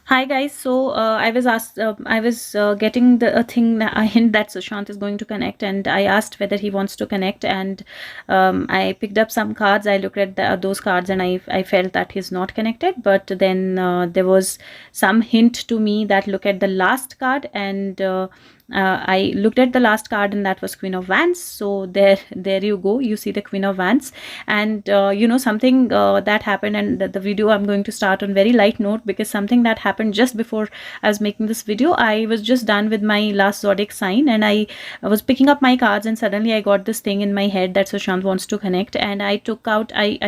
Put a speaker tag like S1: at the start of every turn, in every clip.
S1: Hi guys. So I was asked. I was getting the a thing, a hint that Sushant is going to connect, and I asked whether he wants to connect. And I picked up some cards. I looked at those cards, and I felt that he's not connected. But then there was some hint to me that look at the last card, and I looked at the last card, and that was Queen of Wands. So there you go. You see the Queen of Wands, and something that happened, and the video I'm going to start on very light note, because something that happened just before I was making this video. I was just done with my last zodiac sign, and I was picking up my cards, and suddenly I got this thing in my head that Sushant wants to connect, and I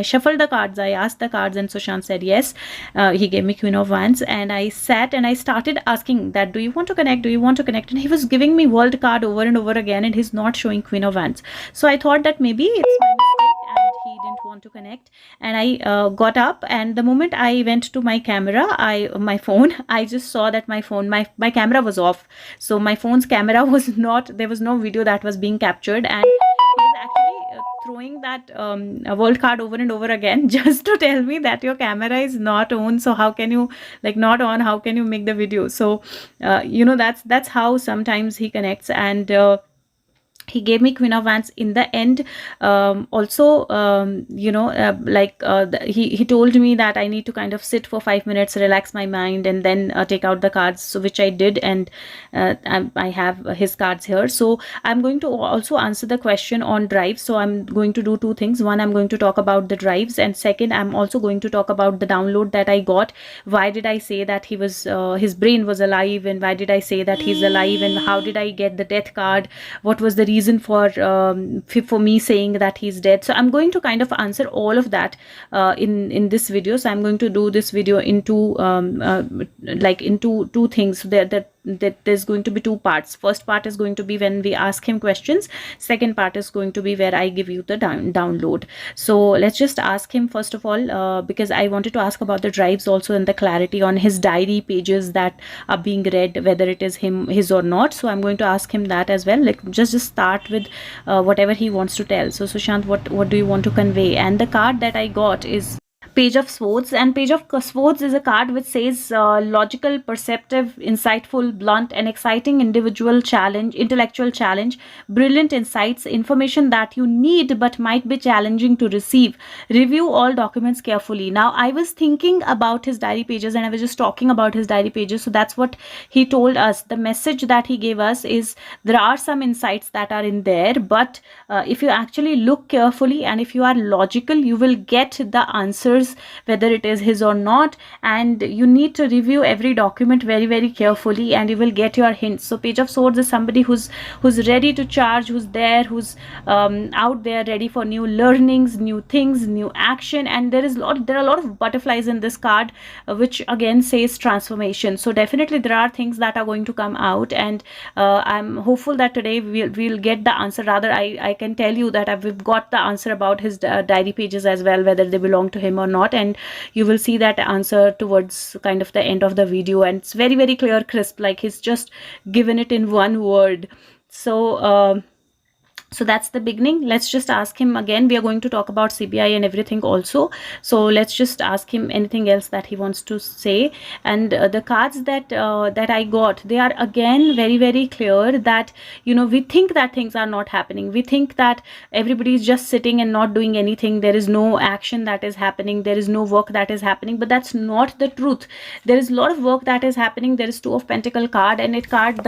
S1: shuffled the cards. I asked the cards, and Sushant said yes. He gave me Queen of Wands, and I sat and I started asking that, do you want to connect, do you want to connect? And he was giving me world card over and over again, and he's not showing Queen of Wands. So I thought that maybe it's my mistake and he didn't want to connect. And I got up, and the moment I went to my camera, my phone, I just saw that my phone, my camera was off. So my phone's camera was not, there was no video that was being captured, and he was actually throwing that a world card over and over again just to tell me that your camera is not on. So how can you, like, not on, how can you make the video? So that's how sometimes he connects. And he gave me Queen of Wands in the end. Also, he told me that I need to kind of sit for 5 minutes, relax my mind, and then take out the cards, so which I did. And I have his cards here. So I'm going to also answer the question on drives. So I'm going to do two things. One, I'm going to talk about the drives, and second, I'm also going to talk about the download that I got. Why did I say that he was his brain was alive, and why did I say that he's alive, and how did I get the death card? What was the reason for me saying that he's dead? So I'm going to kind of answer all of that in this video. So I'm going to do this video into into two things. That there's going to be two parts. First part is going to be when we ask him questions. Second part is going to be where I give you the download. So let's just ask him first of all, because I wanted to ask about the drives also, and the clarity on his diary pages that are being read, whether it is his or not. So I'm going to ask him that as well. Like, just start with whatever he wants to tell. So Sushant, what do you want to convey? And the card that I got is Page of Swords, and Page of Swords is a card which says logical, perceptive, insightful, blunt, and exciting intellectual challenge, brilliant insights, information that you need but might be challenging to receive. Review all documents carefully. Now, I was thinking about his diary pages, and I was just talking about his diary pages. So that's what he told us. The message that he gave us is there are some insights that are in there, but if you actually look carefully and if you are logical, you will get the answers, whether it is his or not. And you need to review every document very, very carefully, and you will get your hints. So Page of Swords is somebody who's ready to charge, who's out there, ready for new learnings, new things, new action. And there are a lot of butterflies in this card, which again says transformation. So definitely there are things that are going to come out, and I'm hopeful that today we'll get the answer. Rather, I can tell you that we've got the answer about his diary pages as well, whether they belong to him or not. And you will see that answer towards kind of the end of the video, and it's very, very clear, crisp, like he's just given it in one word. So that's the beginning. Let's just ask him again. We are going to talk about CBI and everything also. So let's just ask him anything else that he wants to say. And the cards that I got, they are again very, very clear that, we think that things are not happening. We think that everybody is just sitting and not doing anything. There is no action that is happening. There is no work that is happening. But that's not the truth. There is a lot of work that is happening. There is Two of Pentacle card, and the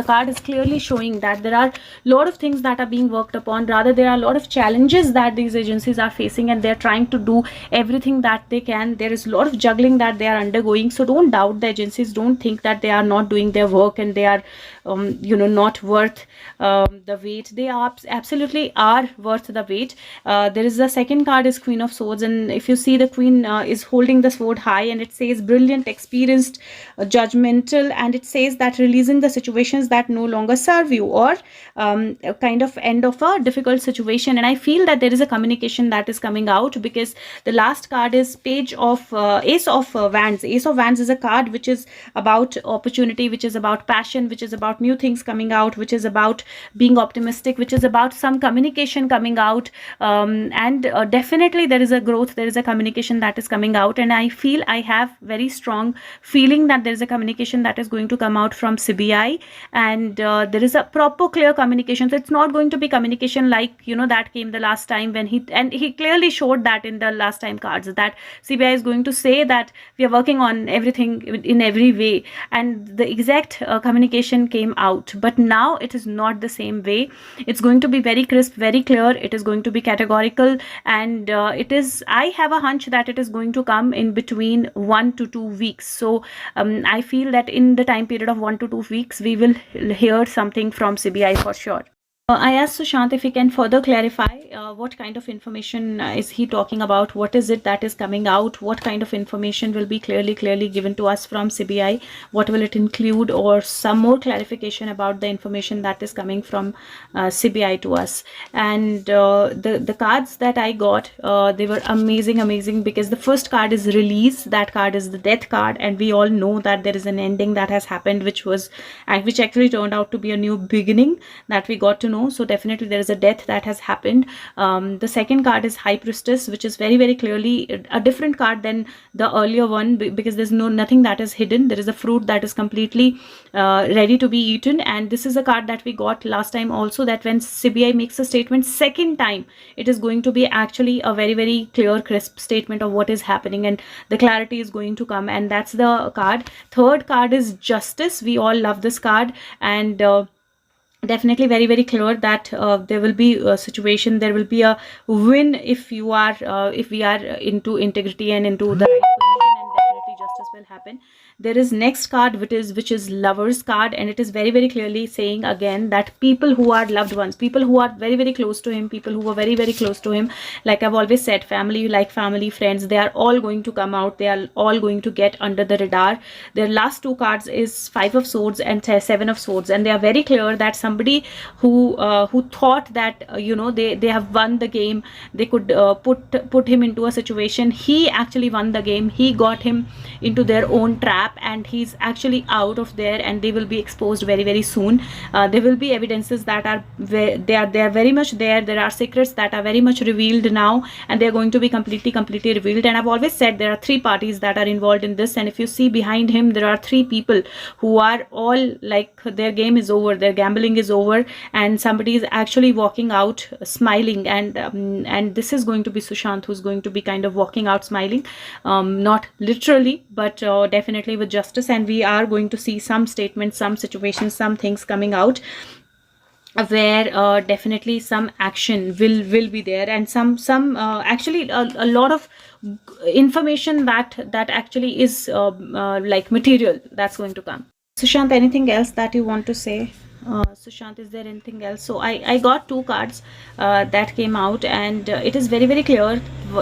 S1: card is clearly showing that there are a lot of things that are being worked upon. Rather, there are a lot of challenges that these agencies are facing, and they're trying to do everything that they can. There is a lot of juggling that they are undergoing. So don't doubt the agencies. Don't think that they are not doing their work and they are not worth the wait. They absolutely are worth the wait. There is the second card is Queen of Swords, and if you see, the queen is holding the sword high, and it says brilliant, experienced, judgmental, and it says that releasing the situations that no longer serve you, or kind of end of a a difficult situation, and I feel that there is a communication that is coming out, because the last card is page of ace of wands. Ace of wands is a card which is about opportunity, which is about passion, which is about new things coming out, which is about being optimistic, which is about some communication coming out, and definitely there is a growth, there is a communication that is coming out, and I feel, I have very strong feeling that there is a communication that is going to come out from CBI, and there is a proper clear communication. So it's not going to be communication like, you know, that came the last time when he clearly showed that in the last time cards, that CBI is going to say that we are working on everything in every way, and the exact communication came out. But now it is not the same way. It's going to be very crisp, very clear. It is going to be categorical, and it is, I have a hunch that it is going to come in between 1 to 2 weeks. So I feel that in the time period of 1 to 2 weeks we will hear something from CBI for sure. I asked Sushant if he can further clarify what kind of information is he talking about, what is it that is coming out, what kind of information will be clearly given to us from CBI, what will it include, or some more clarification about the information that is coming from CBI to us. And the cards that I got, they were amazing, because the first card is release, that card is the death card, and we all know that there is an ending that has happened, which actually turned out to be a new beginning that we got to know. So definitely there is a death that has happened. The second card is High Priestess, which is very clearly a different card than the earlier one, because there's nothing that is hidden. There is a fruit that is completely ready to be eaten, and this is a card that we got last time also, that when CBI makes a statement second time, it is going to be actually a very clear, crisp statement of what is happening, and the clarity is going to come, and that's the card. Third card is Justice. We all love this card, and definitely very clear that there will be a situation, there will be a win if you are if we are into integrity and into the right position, and definitely justice will happen. There is next card which is Lovers card, and it is very clearly saying again that people who are loved ones, people who are very close to him, people who are very close to him, like I've always said, family, like family, friends, they are all going to come out, they are all going to get under the radar. Their last two cards is Five of Swords and Seven of Swords, and they are very clear that somebody who thought that you know, they have won the game, they could put him into a situation, he actually won the game, he got him into their own trap, and he's actually out of there, and they will be exposed very soon. There will be evidences that are they are very much there. There are secrets that are very much revealed now, and they're going to be completely revealed. And I've always said there are three parties that are involved in this, and if you see behind him, there are three people who are all like their game is over, their gambling is over, and somebody is actually walking out smiling, and this is going to be Sushant, who's going to be kind of walking out smiling, not literally, but definitely with justice. And we are going to see some statements, some situations, some things coming out where definitely some action will be there, and some actually a lot of information that actually is like material that's going to come. Sushant, anything else that you want to say? Sushant, is there anything else? So I got two cards that came out, and it is very clear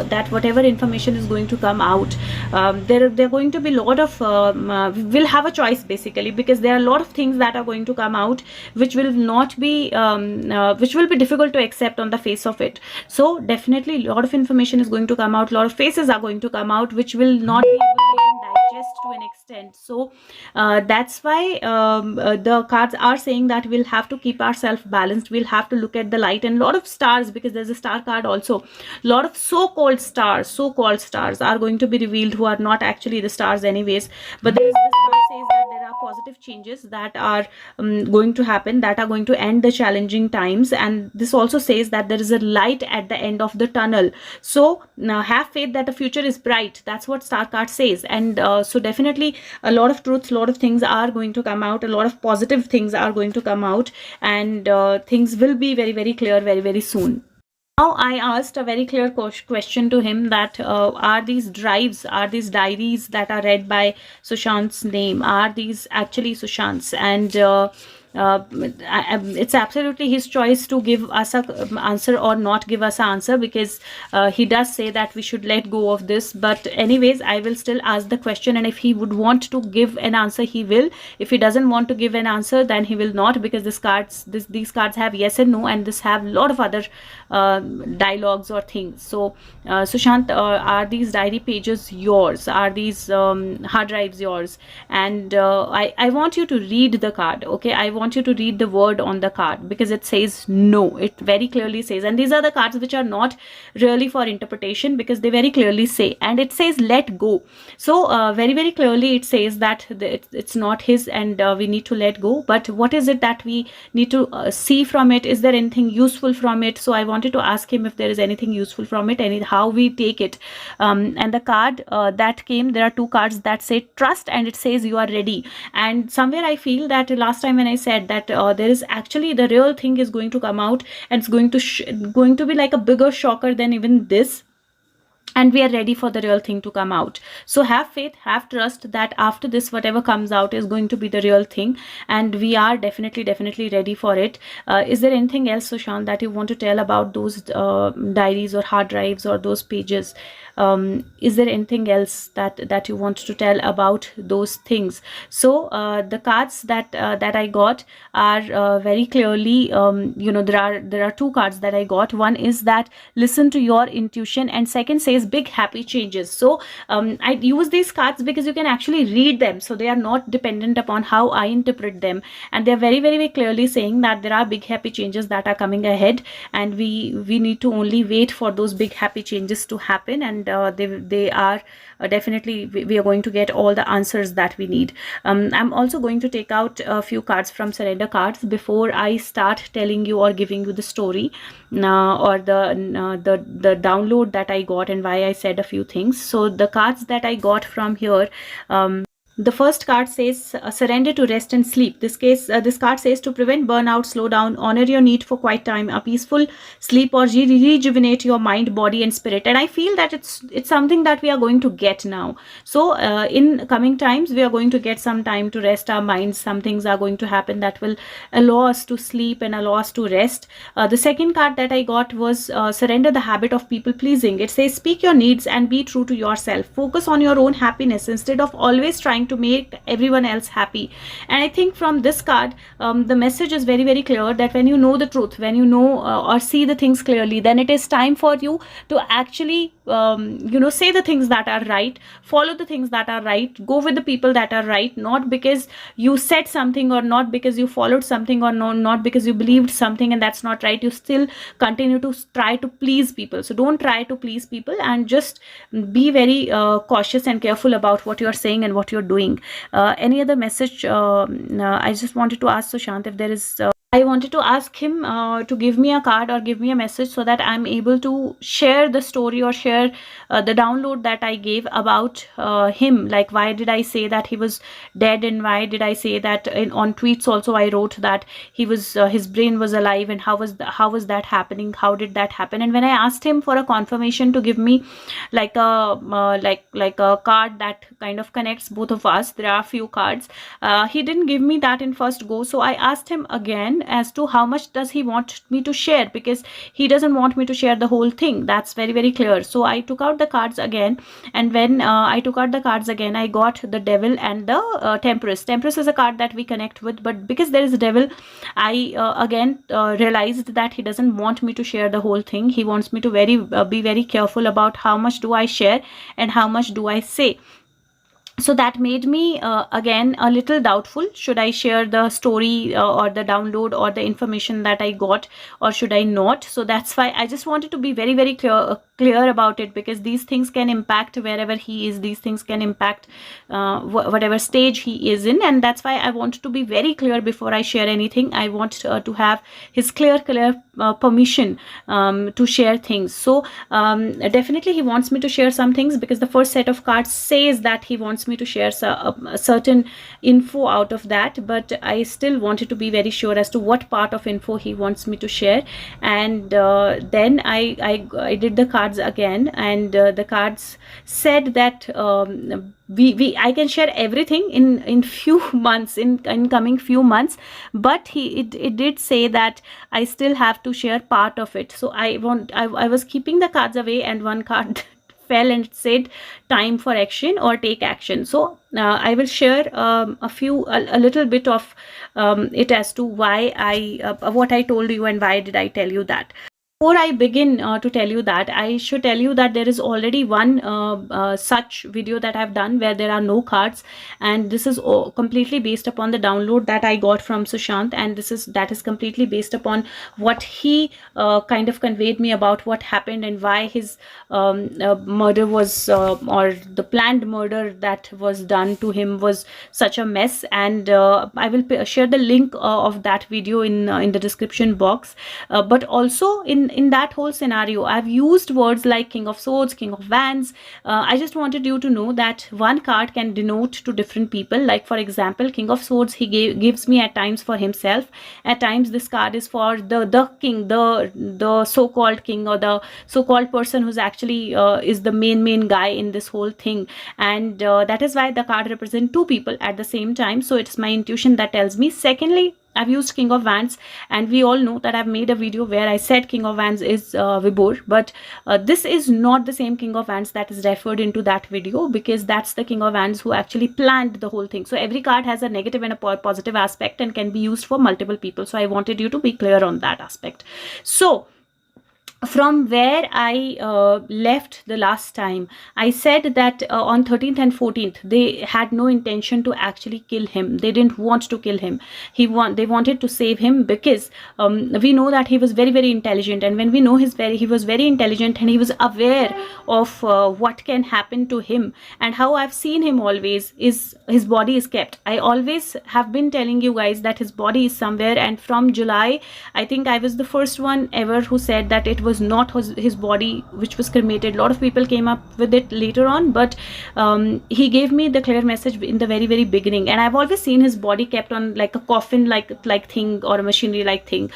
S1: that whatever information is going to come out, there are going to be a lot of we'll have a choice basically, because there are a lot of things that are going to come out which will not be which will be difficult to accept on the face of it. So definitely a lot of information is going to come out, a lot of faces are going to come out which will not be able to even digest to an extent. So that's why the cards are saying that we'll have to keep ourselves balanced, we'll have to look at the light, and a lot of stars, because there's a star card also. A lot of so-called stars are going to be revealed, who are not actually the stars anyways, but there is this card says that there are positive changes that are going to happen, that are going to end the challenging times, and this also says that there is a light at the end of the tunnel. So have faith that the future is bright. That's what star card says. And so definitely a lot of truths, a lot of things are going to come out, a lot of positive things are going to come out, and things will be very clear very soon. Now I asked a very clear question to him that are these drives, are these diaries that are read by Sushant's name, are these actually Sushant's? And it's absolutely his choice to give us a answer or not give us an answer, because he does say that we should let go of this. But anyways, I will still ask the question, and if he would want to give an answer, he will. If he doesn't want to give an answer, then he will not, because these cards have yes and no, and this have a lot of other dialogues or things. So Sushant, are these diary pages yours? Are these hard drives yours? And I want you to read the card. Okay, I want you to read the word on the card, because it says no. It very clearly says, and these are the cards which are not really for interpretation, because they very clearly say, and it says let go. So very, very clearly it says that it's not his, and we need to let go. But what is it that we need to see from it? Is there anything useful from it? So I wanted to ask him if there is anything useful from it, and how we take it. And the card that came, there are two cards that say trust, and it says you are ready. And somewhere I feel that last time when I said that there is actually the real thing is going to come out, and it's going to be like a bigger shocker than even this, and we are ready for the real thing to come out. So have faith, have trust that after this, whatever comes out is going to be the real thing, and we are definitely ready for it. Is there anything else, Sushant, that you want to tell about those diaries or hard drives or those pages? Is there anything else that you want to tell about those things? So the cards that I got are very clearly, there are two cards that I got. One is that listen to your intuition, and second says big happy changes. So I use these cards because you can actually read them, so they are not dependent upon how I interpret them, and they're very clearly saying that there are big happy changes that are coming ahead, and we need to only wait for those big happy changes to happen, and they are definitely, we are going to get all the answers that we need. I'm also going to take out a few cards from surrender cards before I start telling you or giving you the story or the download that I got and why I said a few things. So the cards that I got from here, the first card says surrender to rest and sleep. This card says to prevent burnout, slow down, honor your need for quiet time, a peaceful sleep, or rejuvenate your mind, body, and spirit. And I feel that it's something that we are going to get now. So in coming times, we are going to get some time to rest our minds. Some things are going to happen that will allow us to sleep and allow us to rest. The second card that I got was surrender the habit of people pleasing. It says speak your needs and be true to yourself. Focus on your own happiness instead of always trying to make everyone else happy. And I think from this card, the message is very clear that when you know the truth, when you know or see the things clearly, then it is time for you to actually say the things that are right, follow the things that are right, go with the people that are right, not because you said something or not because you followed something or not because you believed something and that's not right. You still continue to try to please people. So don't try to please people, and just be very cautious and careful about what you're saying and what you're doing. Any other message? I just wanted to ask Sushant if there is I wanted to ask him to give me a card or give me a message so that I'm able to share the story or share the download that I gave about him. Like, why did I say that he was dead, and why did I say that on tweets also I wrote that he was his brain was alive, and how was that happening? How did that happen? And when I asked him for a confirmation to give me like a card that kind of connects both of us, there are a few cards. He didn't give me that in first go, so I asked him again as to how much does he want me to share, because he doesn't want me to share the whole thing. That's very clear. So I took out the cards again, and when I took out the cards again, I got the devil and the temperance. Temperance is a card that we connect with, but because there is a devil, I again realized that he doesn't want me to share the whole thing. He wants me to be very careful about how much do I share and how much do I say. So that made me again a little doubtful. Should I share the story or the download or the information that I got, or should I not? So that's why I just wanted to be very clear about it, because these things can impact wherever he is. These things can impact whatever stage he is in, and that's why I wanted to be very clear before I share anything. I want to have his clear permission to share things. So definitely he wants me to share some things, because the first set of cards says that he wants me to share a certain info out of that, but I still wanted to be very sure as to what part of info he wants me to share. And then I did the card cards again, and the cards said that I can share everything in few months, in coming few months, but it did say that I still have to share part of it. So I was keeping the cards away, and one card fell and it said time for action or take action. So I will share a little bit of it as to why what I told you and why did I tell you that. Before I begin to tell you that, I should tell you that there is already one such video that I've done where there are no cards, and this is completely based upon the download that I got from Sushant, and that is completely based upon what he kind of conveyed me about what happened and why his murder was or the planned murder that was done to him was such a mess. And I will share the link of that video in the description box. But also in that whole scenario, I've used words like King of Swords, King of Wands. I just wanted you to know that one card can denote to different people. Like for example, King of Swords, he gives me at times for himself. At times this card is for the king, the so-called king, or the so-called person who's actually is the main guy in this whole thing. And that is why the card represents two people at the same time. So it's my intuition that tells me. Secondly, I've used King of Wands, and we all know that I've made a video where I said King of Wands is Vibhor, but this is not the same King of Wands that is referred into that video, because that's the King of Wands who actually planned the whole thing. So every card has a negative and a positive aspect and can be used for multiple people. So I wanted you to be clear on that aspect. So from where I left the last time, I said that on 13th and 14th, they had no intention to actually kill him. They didn't want to kill him. They wanted to save him, because we know that he was very, very intelligent. And when we know he was very intelligent, and he was aware of what can happen to him. And how I've seen him always is his body is kept. I always have been telling you guys that his body is somewhere. And from July, I think I was the first one ever who said that it was not his body which was cremated. A lot of people came up with it later on, but he gave me the clear message in the very, very beginning. And I've always seen his body kept on like a coffin like thing, or a machinery like thing,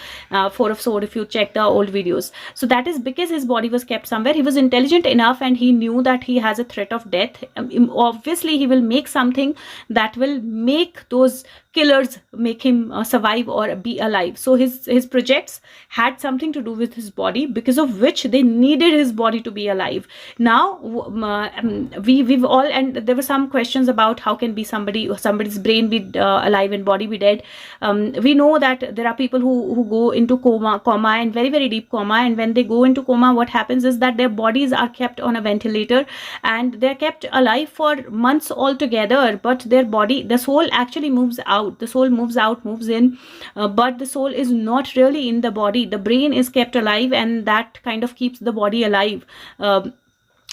S1: Four of Swords, if you check the old videos. So that is because his body was kept somewhere. He was intelligent enough, and he knew that he has a threat of death. Obviously he will make something that will make those killers make him survive or be alive. So his projects had something to do with his body, because of which they needed his body to be alive. Now we've all, and there were some questions about how can be somebody's brain be alive and body be dead. We know that there are people who go into coma and very, very deep coma, and when they go into coma, what happens is that their bodies are kept on a ventilator, and they're kept alive for months altogether, but their body, the soul actually moves out. The soul moves out, moves in, but the soul is not really in the body. The brain is kept alive, and that kind of keeps the body alive.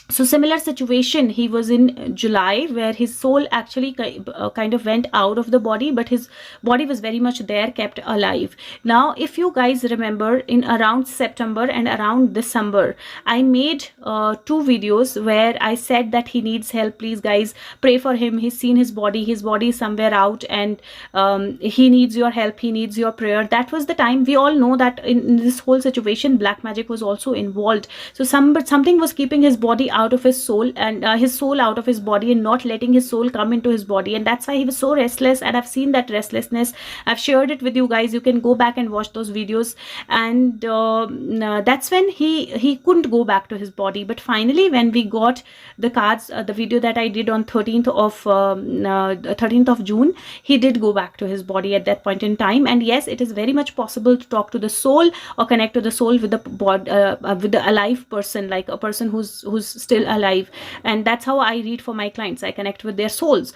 S1: So similar situation, he was in July, where his soul actually kind of went out of the body, but his body was very much there, kept alive. Now, if you guys remember, in around September and around December, I made 2 videos where I said that he needs help. Please guys, pray for him. He's seen his body is somewhere out, and he needs your help. He needs your prayer. That was the time. We all know that in this whole situation, black magic was also involved. So something was keeping his body out of his soul, and his soul out of his body, and not letting his soul come into his body. And that's why he was so restless, and I've seen that restlessness. I've shared it with you guys. You can go back and watch those videos. And that's when he couldn't go back to his body. But finally, when we got the cards, the video that I did on 13th of June, he did go back to his body at that point in time. And yes, it is very much possible to talk to the soul or connect to the soul with the alive person, like a person who's still alive. And that's how I read for my clients. I connect with their souls.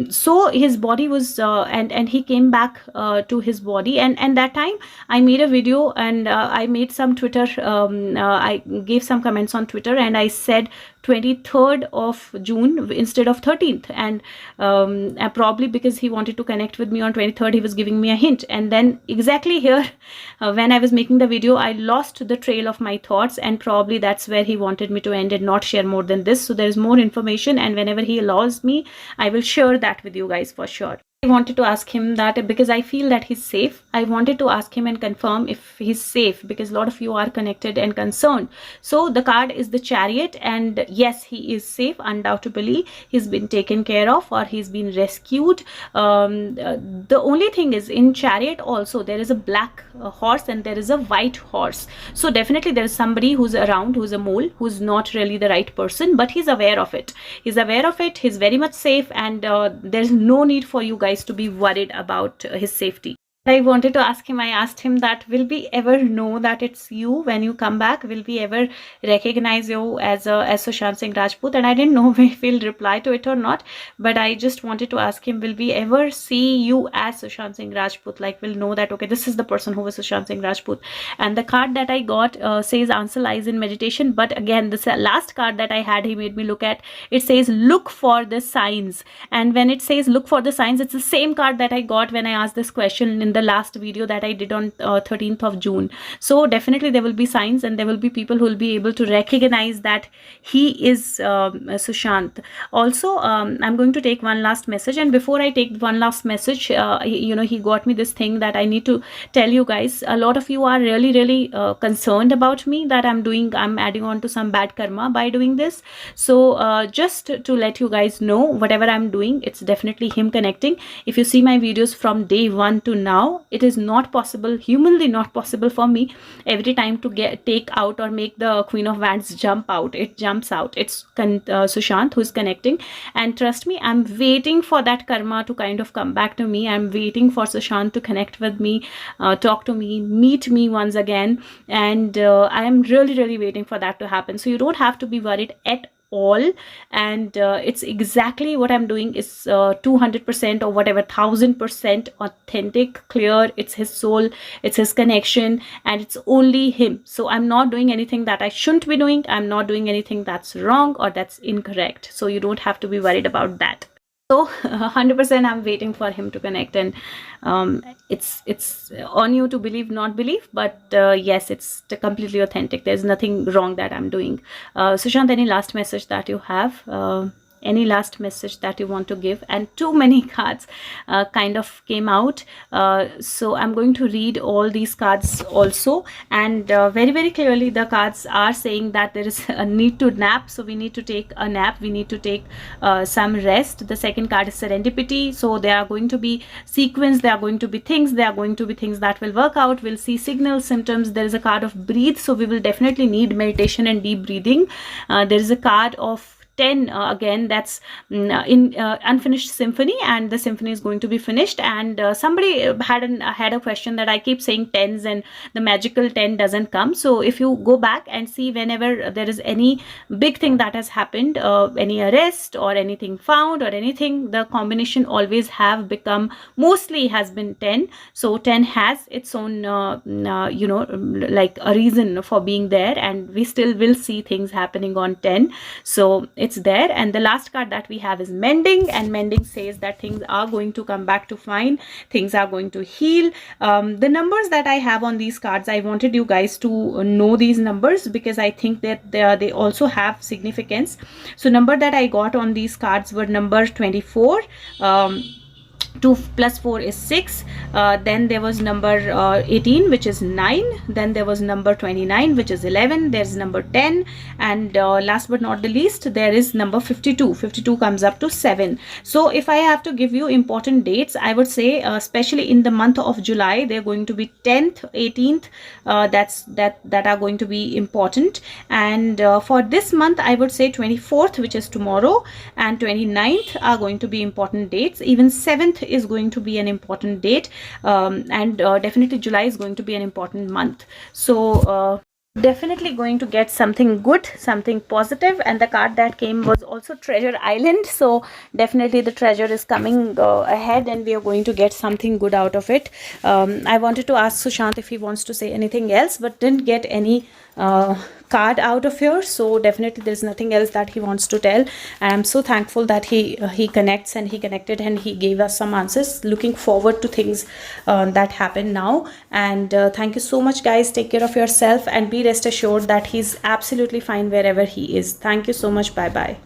S1: So his body was and he came back to his body, and that time I made a video, and I made some Twitter, I gave some comments on Twitter, and I said 23rd of June instead of 13th. And probably because he wanted to connect with me on 23rd, he was giving me a hint. And then exactly here, when I was making the video, I lost the trail of my thoughts, and probably that's where he wanted me to end and not share more than this. So there is more information, and whenever he allows me, I will share that with you guys for sure. I wanted to ask him that because I feel that he's safe. I wanted to ask him and confirm if he's safe, because a lot of you are connected and concerned. So the card is the Chariot, and yes, he is safe. Undoubtedly, he's been taken care of, or he's been rescued. The only thing is, in Chariot also there is a black horse and there is a white horse. So definitely there is somebody who's around, who's a mole, who's not really the right person, but he's aware of it. He's aware of it. He's very much safe, and there's no need for you guys to be worried about his safety. I wanted to ask him, I asked him that, will we ever know that it's you when you come back? Will we ever recognize you as Sushant Singh Rajput? And I didn't know if he'll reply to it or not, but I just wanted to ask him, will we ever see you as Sushant Singh Rajput? Like, we'll know that, okay, this is the person who was Sushant Singh Rajput. And the card that I got says answer lies in meditation. But again, this last card that I had, he made me look at, it says look for the signs. And when it says look for the signs, it's the same card that I got when I asked this question in the last video that I did on 13th of June. So definitely there will be signs, and there will be people who will be able to recognize that he is Sushant. Also, I'm going to take one last message, and before I take one last message, he got me this thing that I need to tell you guys. A lot of you are really concerned about me, that I'm adding on to some bad karma by doing this. So just to let you guys know, whatever I'm doing, it's definitely him connecting. If you see my videos from day one to now, it is not possible, humanly not possible for me every time to take out or make the Queen of Wands jump out. It jumps out. It's Sushant who's connecting, and trust me, I'm waiting for that karma to kind of come back to me. I'm waiting for Sushant to connect with me, talk to me, meet me once again, and I am really waiting for that to happen. So you don't have to be worried at all, and it's exactly what I'm doing is 200% or whatever, 1000% authentic, clear. It's his soul, it's his connection, and it's only him. So I'm not doing anything that I shouldn't be doing. I'm not doing anything that's wrong or that's incorrect. So you don't have to be worried about that. So 100% I'm waiting for him to connect, and it's on you to believe, not believe, but yes, it's completely authentic. There's nothing wrong that I'm doing. Sushant, any last message that you have? Any last message that you want to give? And too many cards kind of came out, so I'm going to read all these cards also, and very clearly the cards are saying that there is a need to nap. So we need to take a nap, we need to take some rest. The second card is serendipity. So there are going to be sequence, there are going to be things, that will work out. We'll see signals, symptoms. There is a card of breathe, so we will definitely need meditation and deep breathing. There is a card of 10, again, that's in unfinished symphony, and the symphony is going to be finished. And somebody had a question that I keep saying tens and the magical 10 doesn't come. So if you go back and see, whenever there is any big thing that has happened, any arrest or anything found or anything, the combination always have become, mostly has been 10. So 10 has its own like a reason for being there, and we still will see things happening on 10. So it's there. And the last card that we have is mending, and mending says that things are going to come back to fine, things are going to heal. The numbers that I have on these cards, I wanted you guys to know these numbers because I think that they also have significance. So number that I got on these cards were number 24, 2 plus 4 is 6, then there was number 18, which is 9, then there was number 29, which is 11, there's number 10, and last but not the least, there is number 52. 52 comes up to 7. So if I have to give you important dates, I would say especially in the month of July, they're going to be 10th, 18th, that are going to be important. And for this month, I would say 24th, which is tomorrow, and 29th are going to be important dates. Even 7th is going to be an important date, and definitely July is going to be an important month. So definitely going to get something good, something positive. And the card that came was also Treasure Island, so definitely the treasure is coming ahead, and we are going to get something good out of it. I wanted to ask Sushant if he wants to say anything else, but didn't get any card out of here, so definitely there's nothing else that he wants to tell. And I'm so thankful that he connects, and he connected, and he gave us some answers. Looking forward to things that happen now. And thank you so much, guys. Take care of yourself, and be rest assured that he's absolutely fine wherever he is. Thank you so much. Bye bye.